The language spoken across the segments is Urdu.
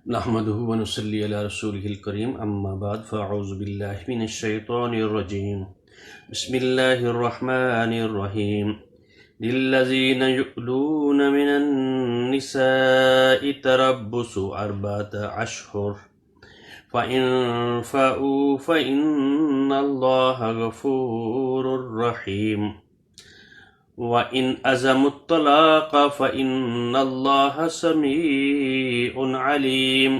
نحمده ونصلي على رسوله الكريم أما بعد فأعوذ بالله من الشيطان الرجيم بسم الله الرحمن الرحيم للذين يؤلون من النساء تربص 4 أشهر فإن فاءوا فإن الله غفور رحيم وَإِنْ أَزَمُوا الطَّلَاقَ فَإِنَّ اللَّهَ سَمِيعٌ عَلِيمٌ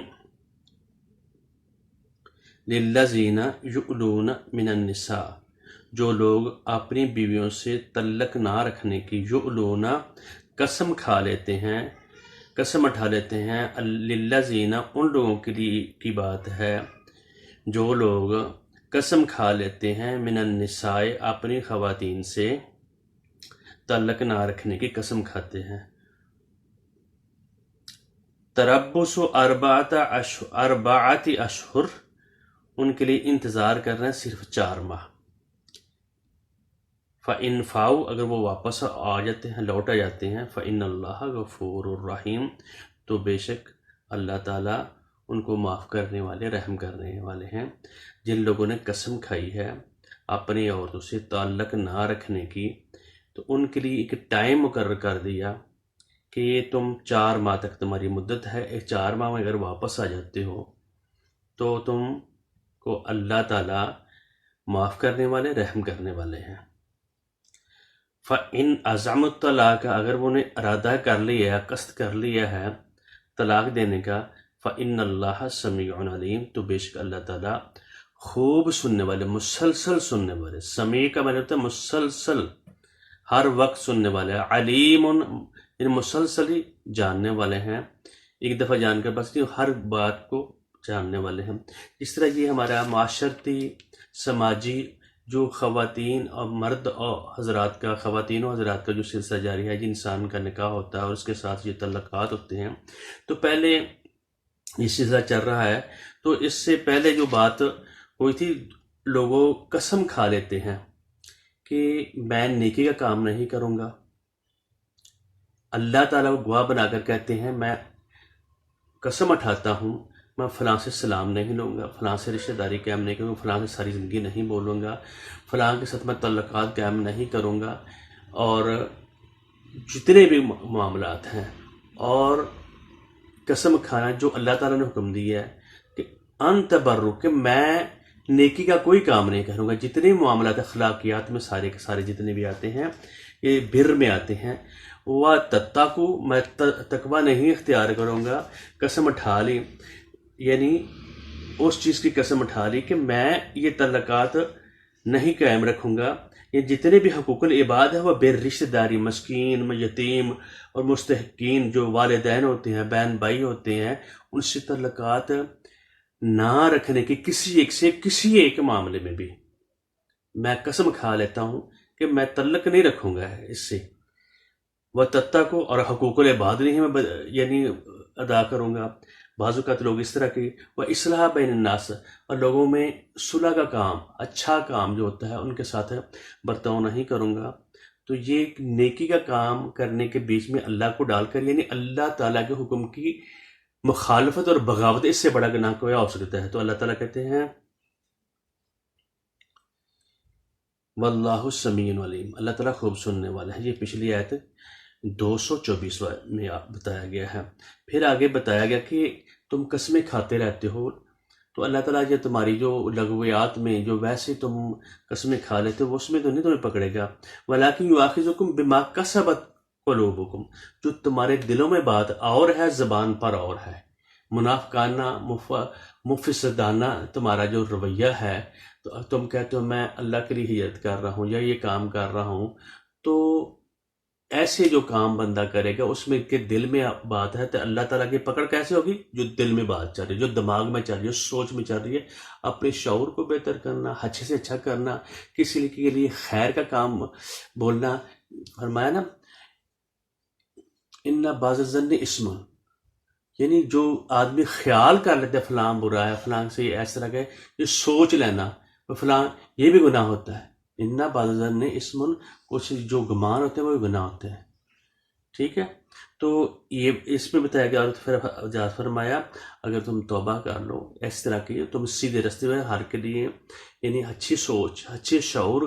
لِلَّذِينَ يُؤْلُونَ مِنَ النِّسَاءِ جو لوگ اپنی بیویوں سے تعلق نہ رکھنے کی یؤلون قسم کھا لیتے ہیں، قسم اٹھا لیتے ہیں، لِلَّذِينَ ان لوگوں کے لیے کی بات ہے جو لوگ قسم کھا لیتے ہیں من النساء اپنی خواتین سے تعلق نہ رکھنے کی قسم کھاتے ہیں۔ تربص 4 اشہر ان کے لیے انتظار کر رہے ہیں صرف 4 ماہ۔ فَإِنْ فَاؤْ اگر وہ واپس آ جاتے ہیں، لوٹ آ جاتے ہیں، فَإِنَّ اللَّهَ غَفُورٌ رَحِيمٌ تو بے شک اللہ تعالیٰ ان کو معاف کرنے والے، رحم کرنے والے ہیں۔ جن لوگوں نے قسم کھائی ہے اپنی عورتوں سے تعلق نہ رکھنے کی، تو ان کے لیے ایک ٹائم مقرر کر دیا کہ یہ تم 4 ماہ تک تمہاری مدت ہے، 4 ماہ میں اگر واپس آ جاتے ہو تو تم کو اللہ تعالیٰ معاف کرنے والے، رحم کرنے والے ہیں۔ فَإِنْ عَزَمُوا الطَّلَاقَ اگر وہ نے ارادہ کر لیا ہے، قصد کر لیا ہے طلاق دینے کا، فَإِنَّ اللَّهَ سَمِيعٌ عَلِيمٌ تو بے شک اللہ تعالیٰ خوب سننے والے، مسلسل سننے والے۔ سمیع کا مطلب ہوتا ہے مسلسل، ہر وقت سننے والے، علیم ان مسلسل ہی جاننے والے ہیں، ایک دفعہ جان کر بس نہیں، ہر بات کو جاننے والے ہیں۔ اس طرح یہ ہمارا معاشرتی سماجی جو خواتین اور مرد اور حضرات کا، خواتین و حضرات کا جو سلسلہ جاری ہے، جن انسان کا نکاح ہوتا ہے اور اس کے ساتھ یہ تعلقات ہوتے ہیں، تو پہلے یہ سلسلہ چل رہا ہے، تو اس سے پہلے جو بات ہوئی تھی، لوگوں قسم کھا لیتے ہیں کہ میں نیکی کا کام نہیں کروں گا، اللہ تعالیٰ کو گواہ بنا کر کہتے ہیں میں قسم اٹھاتا ہوں میں فلاں سے سلام نہیں لوں گا، فلاں سے رشتہ داری قائم نہیں کروں گا، فلاں سے ساری زندگی نہیں بولوں گا، فلاں کے ساتھ میں تعلقات قائم نہیں کروں گا، اور جتنے بھی معاملات ہیں، اور قسم کھانا جو اللہ تعالیٰ نے حکم دیا ہے کہ انتبرو کہ میں نیکی کا کوئی کام نہیں کروں گا، جتنے معاملات اخلاقیات میں سارے کے سارے جتنے بھی آتے ہیں یہ بر میں آتے ہیں، وہ تتقو میں تقوی نہیں اختیار کروں گا، قسم اٹھا لی، یعنی اس چیز کی قسم اٹھا لی کہ میں یہ تعلقات نہیں قائم رکھوں گا، یہ جتنے بھی حقوق العباد ہیں وہ بے رشتہ داری، مسکین، یتیم اور مستحقین جو والدین ہوتے ہیں، بہن بھائی ہوتے ہیں، ان سے تعلقات نہ رکھنے کی کسی ایک سے، کسی ایک معاملے میں بھی میں قسم کھا لیتا ہوں کہ میں تعلق نہیں رکھوں گا اس سے، وہ تتا کو اور حقوق العباد نہیں میں یعنی ادا کروں گا۔ بعض اوقات لوگ اس طرح کی وہ اصلاح بین الناس اور لوگوں میں صلح کا کام، اچھا کام جو ہوتا ہے ان کے ساتھ برتاؤ نہیں کروں گا، تو یہ نیکی کا کام کرنے کے بیچ میں اللہ کو ڈال کر، یعنی اللہ تعالیٰ کے حکم کی مخالفت اور بغاوت، اس سے بڑا گناہ کوئی ہو سکتا ہے۔ تو اللہ تعالیٰ کہتے ہیں واللہ سمیع علیم، اللہ تعالیٰ خوب سننے والا ہے۔ یہ پچھلی آیت 224 میں بتایا گیا ہے۔ پھر آگے بتایا گیا کہ تم قسمیں کھاتے رہتے ہو، تو اللہ تعالیٰ یہ تمہاری جو لغویات میں جو ویسے تم قسمیں کھا لیتے ہو اس میں تو نہیں تمہیں پکڑے گا، ولیکن یؤاخذکم بما کسبت قلوبکم، جو تمہارے دلوں میں بات اور ہے، زبان پر اور ہے، منافقانہ مفسدانہ تمہارا جو رویہ ہے، تو تم کہتے ہو میں اللہ کے لیے ہجرت کر رہا ہوں یا یہ کام کر رہا ہوں، تو ایسے جو کام بندہ کرے گا اس میں کے دل میں بات ہے، تو اللہ تعالیٰ کی پکڑ کیسے ہوگی؟ جو دل میں بات چل رہی ہے، جو دماغ میں چل رہی ہے، سوچ میں چل رہی ہے، اپنے شعور کو بہتر کرنا، اچھے سے اچھا کرنا، کسی کے لیے خیر کا کام بولنا۔ فرمایا نا ان بعض الظن اسم، یعنی جو آدمی خیال کر لیتے فلاں برا ہے، فلاں سے اس طرح کا یہ سوچ لینا فلاں، یہ بھی گناہ ہوتا ہے۔ ان بعض الظن اسم، کچھ جو گمان ہوتے ہیں وہ بھی گناہ ہوتے ہیں، ٹھیک ہے۔ تو یہ اس میں بتایا گیا، اور پھر جاز فرمایا اگر تم توبہ کر لو اس طرح کی، تم سیدھے راستے میں ہر کے لیے یعنی اچھی سوچ، اچھے شعور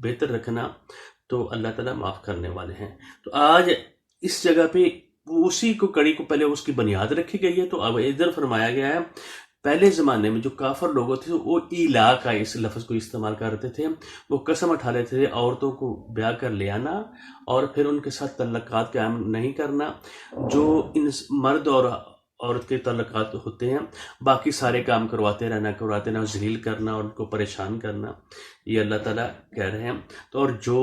بہتر رکھنا، تو اللہ تعالیٰ معاف کرنے والے ہیں۔ تو آج اس جگہ پہ اسی کو کڑی کو پہلے اس کی بنیاد رکھی گئی ہے، تو اب ادھر فرمایا گیا ہے پہلے زمانے میں جو کافر لوگ تھے وہ ایلا کا اس لفظ کو استعمال کرتے تھے، وہ قسم اٹھا لیتے تھے عورتوں کو بیاہ کر لے آنا اور پھر ان کے ساتھ تعلقات قائم نہیں کرنا، جو ان مرد اور عورت کے تعلقات ہوتے ہیں باقی سارے کام کرواتے رہنا ذلیل کرنا اور ان کو پریشان کرنا، یہ اللہ تعالیٰ کہہ رہے ہیں۔ تو اور جو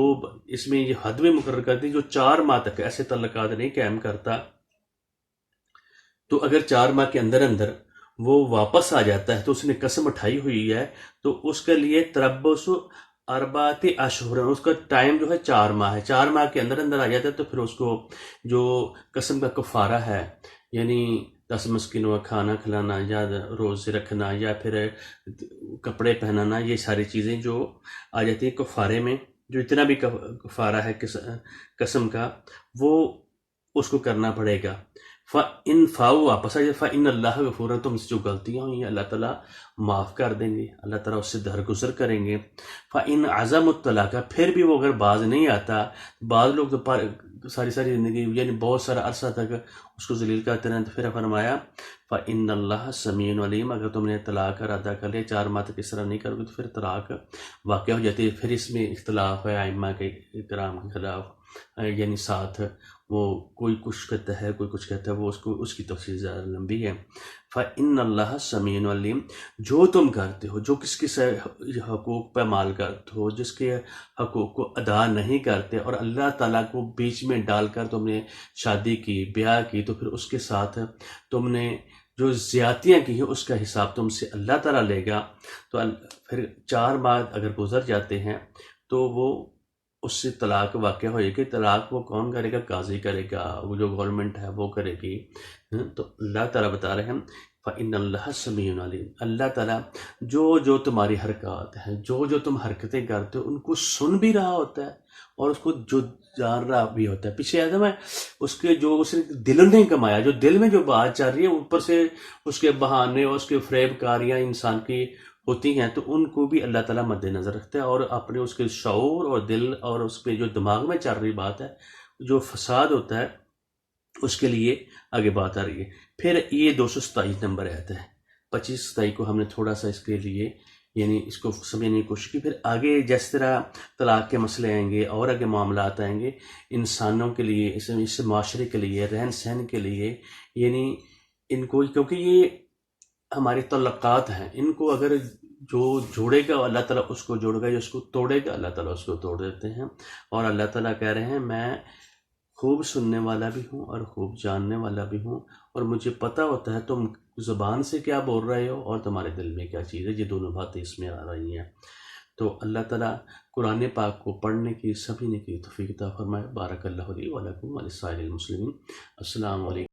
اس میں یہ حد میں مقرر کر دی، جو 4 ماہ تک ایسے تعلقات نہیں قائم کرتا، تو اگر 4 ماہ کے اندر اندر وہ واپس آ جاتا ہے تو اس نے قسم اٹھائی ہوئی ہے، تو اس کے لیے تربص اربعۃ اشہر، اس کا ٹائم جو ہے 4 ماہ ہے، 4 ماہ کے اندر اندر آ جاتا ہے تو پھر اس کو جو قسم کا کفارہ ہے، یعنی 10 مسکینوں کا کھانا کھلانا یا روزے رکھنا یا پھر کپڑے پہنانا، یہ ساری چیزیں جو آ جاتی ہیں کفارے میں، جو اتنا بھی کفارہ ہے قسم کا، وہ اس کو کرنا پڑے گا۔ فَإِن فاؤ واپس آ جائے فَإِنَّ اللَّهَ غفور، تم سے جو غلطیاں ہوئی ہیں اللہ تعالیٰ معاف کر دیں گے، اللہ تعالیٰ اس سے درگزر کریں گے۔ فَإِنْ عَزَمُوا الطَّلَاقَ، پھر بھی وہ اگر باز نہیں آتا، بعض لوگ تو ساری زندگی یعنی بہت سارا عرصہ تک اس کو ذلیل کرتے رہے، تو پھر فرمایا فَإِنَّ اللَّهَ سَمِيعٌ عَلِيمٌ، اگر تم نے طلاق کا ارادہ کر لیا 4 ماہ تک اس طرح نہیں کرو گے تو پھر طلاق واقع ہو جاتی ہے۔ پھر اس میں اختلاف ہے ائمہ کے کرام کے خلاف، یعنی ساتھ وہ کوئی کچھ کہتا ہے کوئی کچھ کہتا ہے، وہ اس کی تفصیل زیادہ لمبی ہے۔ فَإِنَّ اللَّهَ سَمِيعٌ عَلِيمٌ، جو تم کرتے ہو، جو کس کے حقوق پہ مال کرتے ہو، جس کے حقوق کو ادا نہیں کرتے اور اللہ تعالیٰ کو بیچ میں ڈال کر تم نے شادی کی، بیاہ کی، تو پھر اس کے ساتھ تم نے جو زیادتیاں کی ہیں اس کا حساب تم سے اللہ تعالیٰ لے گا۔ تو پھر 4 ماہ اگر گزر جاتے ہیں تو وہ اس سے طلاق واقع ہوئے گی۔ طلاق وہ کون کرے گا؟ قاضی کرے گا، وہ جو گورنمنٹ ہے وہ کرے گی۔ تو اللہ تعالیٰ بتا رہے ہیں فَإِنَّ اللَّهَ سَمِيعٌ عَلِيمٌ، اللہ تعالیٰ جو تمہاری حرکات ہیں، جو تم حرکتیں کرتے ہو ان کو سن بھی رہا ہوتا ہے اور اس کو جو جان رہا بھی ہوتا ہے۔ پیچھے آدم ہے اس کے جو اس نے دل نہیں کمایا، جو دل میں جو بات چل رہی ہے اوپر سے اس کے بہانے اور اس کے فریب کاریاں انسان کی ہوتی ہیں، تو ان کو بھی اللہ تعالیٰ مد نظر رکھتا ہے اور اپنے اس کے شعور اور دل اور اس پہ جو دماغ میں چل رہی بات ہے، جو فساد ہوتا ہے اس کے لیے آگے بات آ رہی ہے۔ پھر یہ 227 نمبر آتا ہے، 25-27 کو ہم نے تھوڑا سا اس کے لیے یعنی اس کو سمجھنے کی کوشش کی۔ پھر آگے جس طرح طلاق کے مسئلے آئیں گے اور آگے معاملات آئیں گے انسانوں کے لیے، اس معاشرے کے لیے، رہن سہن کے لیے، یعنی ان کو، کیونکہ یہ ہمارے تعلقات ہیں، ان کو اگر جو جوڑے گا اللہ تعالیٰ اس کو جوڑے گا، جو اس کو توڑے گا اللہ تعالیٰ اس کو توڑ دیتے ہیں۔ اور اللہ تعالیٰ کہہ رہے ہیں میں خوب سننے والا بھی ہوں اور خوب جاننے والا بھی ہوں، اور مجھے پتہ ہوتا ہے تم زبان سے کیا بول رہے ہو اور تمہارے دل میں کیا چیز ہے۔ یہ دونوں باتیں اس میں آ رہی ہیں۔ تو اللہ تعالیٰ قرآن پاک کو پڑھنے کی سبھی نے کی توفیق عطا فرمائے۔ بارک اللہ لی و لکم ولسائر المسلمین۔ السلام علیکم۔